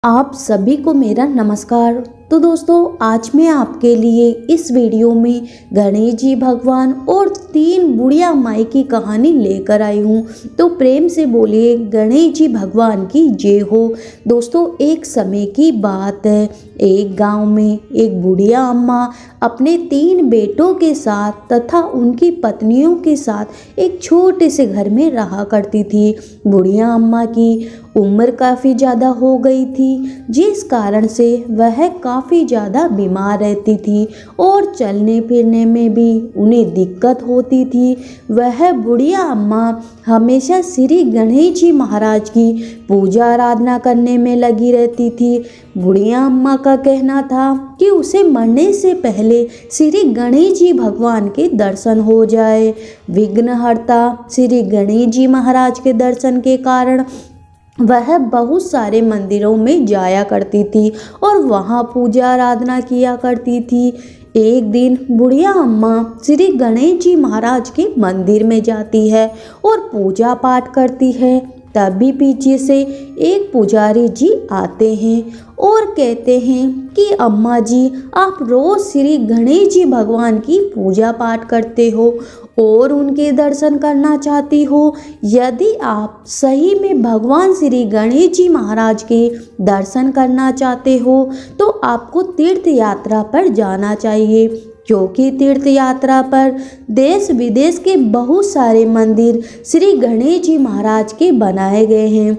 आप सभी को मेरा नमस्कार। तो दोस्तों, आज मैं आपके लिए इस वीडियो में गणेश जी भगवान और 3 बुढ़िया माई की कहानी लेकर आई हूँ। तो प्रेम से बोलिए गणेश जी भगवान की जय हो। दोस्तों, एक समय की बात है। एक गांव में एक बुढ़िया अम्मा अपने 3 बेटों के साथ तथा उनकी पत्नियों के साथ एक छोटे से घर में रहा करती थी। बुढ़िया अम्मा की उम्र काफ़ी ज़्यादा हो गई थी, जिस कारण से वह काफ़ी ज़्यादा बीमार रहती थी और चलने फिरने में भी उन्हें दिक्कत होती थी। वह बुढ़िया अम्मा हमेशा श्री गणेश जी महाराज की पूजा आराधना करने में लगी रहती थी। बुढ़िया अम्मा का कहना था कि उसे मरने से पहले श्री गणेश जी भगवान के दर्शन हो जाए। विघ्नहर्ता श्री गणेश जी महाराज के दर्शन के कारण वह बहुत सारे मंदिरों में जाया करती थी और वहाँ पूजा आराधना किया करती थी। एक दिन बुढ़िया अम्मा श्री गणेश जी महाराज के मंदिर में जाती है और पूजा पाठ करती है। तभी पीछे से एक पुजारी जी आते हैं और कहते हैं कि अम्मा जी, आप रोज श्री गणेश जी भगवान की पूजा पाठ करते हो और उनके दर्शन करना चाहती हो। यदि आप सही में भगवान श्री गणेश जी महाराज के दर्शन करना चाहते हो तो आपको तीर्थ यात्रा पर जाना चाहिए, क्योंकि तीर्थ यात्रा पर देश विदेश के बहुत सारे मंदिर श्री गणेश जी महाराज के बनाए गए हैं।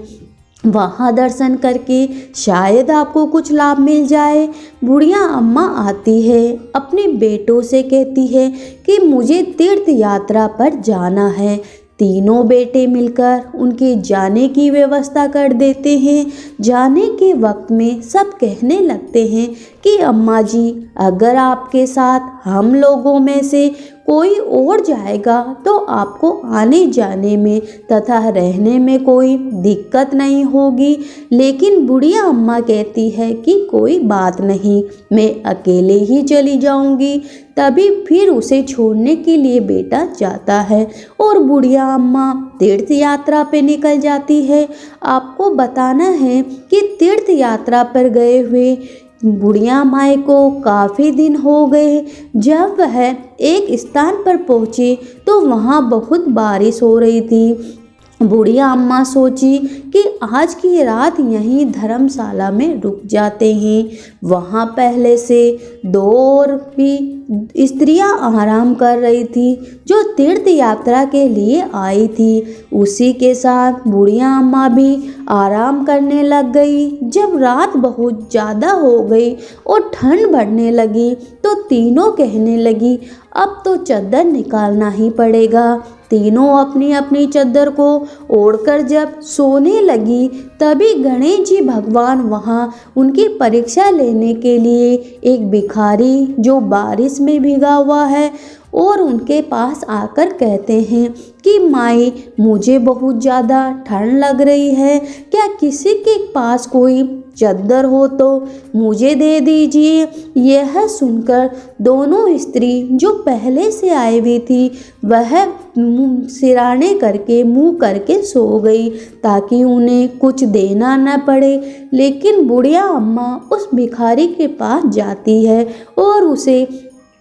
वहाँ दर्शन करके शायद आपको कुछ लाभ मिल जाए। बुढ़िया अम्मा आती है, अपने बेटों से कहती है कि मुझे तीर्थ यात्रा पर जाना है। तीनों बेटे मिलकर उनके जाने की व्यवस्था कर देते हैं। जाने के वक्त में सब कहने लगते हैं कि अम्मा जी, अगर आपके साथ हम लोगों में से कोई और जाएगा तो आपको आने जाने में तथा रहने में कोई दिक्कत नहीं होगी। लेकिन बुढ़िया अम्मा कहती है कि कोई बात नहीं, मैं अकेले ही चली जाऊंगी। तभी फिर उसे छोड़ने के लिए बेटा जाता है और बुढ़िया अम्मा तीर्थ यात्रा पे निकल जाती है। आपको बताना है कि तीर्थ यात्रा पर गए हुए बुढ़िया माई को काफ़ी दिन हो गए। जब वह एक स्थान पर पहुँचे तो वहाँ बहुत बारिश हो रही थी। बुढ़िया अम्मा सोची कि आज की रात यहीं धर्मशाला में रुक जाते हैं। वहाँ पहले से 2 और भी स्त्रियां आराम कर रही थी जो तीर्थ यात्रा के लिए आई थी। उसी के साथ बुढ़िया अम्मा भी आराम करने लग गई। जब रात बहुत ज़्यादा हो गई और ठंड बढ़ने लगी तो तीनों कहने लगी, अब तो चादर निकालना ही पड़ेगा। तीनों अपनी अपनी चादर को ओढ़कर जब सोने लगी तभी गणेश जी भगवान वहाँ उनकी परीक्षा लेने के लिए एक भिखारी जो बारिश में भीगा हुआ है और उनके पास आकर कहते हैं कि माई, मुझे बहुत ज़्यादा ठंड लग रही है, क्या किसी के पास कोई चादर हो तो मुझे दे दीजिए। यह सुनकर दोनों स्त्री जो पहले से आई हुई थी वह सिराने करके मुंह करके सो गई ताकि उन्हें कुछ देना न पड़े। लेकिन बुढ़िया अम्मा उस भिखारी के पास जाती है और उसे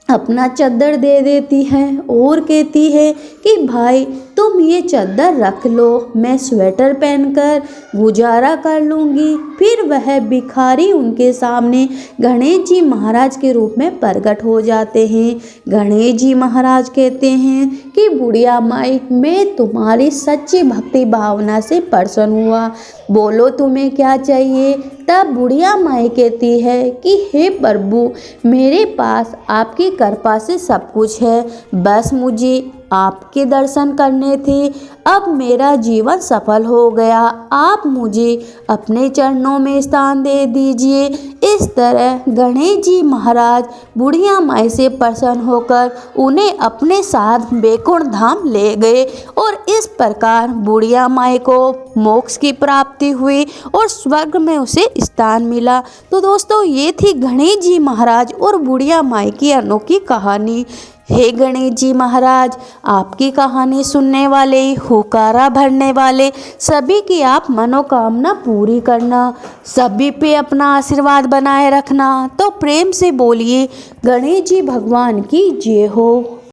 अपना चादर दे देती है और कहती है कि भाई, तुम ये चादर रख लो, मैं स्वेटर पहनकर गुजारा कर लूँगी। फिर वह भिखारी उनके सामने गणेश जी महाराज के रूप में प्रकट हो जाते हैं। गणेश जी महाराज कहते हैं कि बुढ़िया माई, मैं तुम्हारी सच्ची भक्ति भावना से प्रसन्न हुआ, बोलो तुम्हें क्या चाहिए। तब बुढ़िया माई कहती है कि हे प्रभु, मेरे पास आपकी कृपा से सब कुछ है, बस मुझे आपके दर्शन करने थे। अब मेरा जीवन सफल हो गया, आप मुझे अपने चरणों में स्थान दे दीजिए। इस तरह गणेश जी महाराज बुढ़िया माई से प्रसन्न होकर उन्हें अपने साथ वैकुंठ धाम ले गए और इस प्रकार बुढ़िया माई को मोक्ष की प्राप्ति हुई और स्वर्ग में उसे स्थान मिला। तो दोस्तों, ये थी गणेश जी महाराज और बुढ़िया माई की अनोखी कहानी। हे गणेश जी महाराज, आपकी कहानी सुनने वाले, हुकारा भरने वाले सभी की आप मनोकामना पूरी करना, सभी पे अपना आशीर्वाद बनाए रखना। तो प्रेम से बोलिए गणेश जी भगवान की जय हो।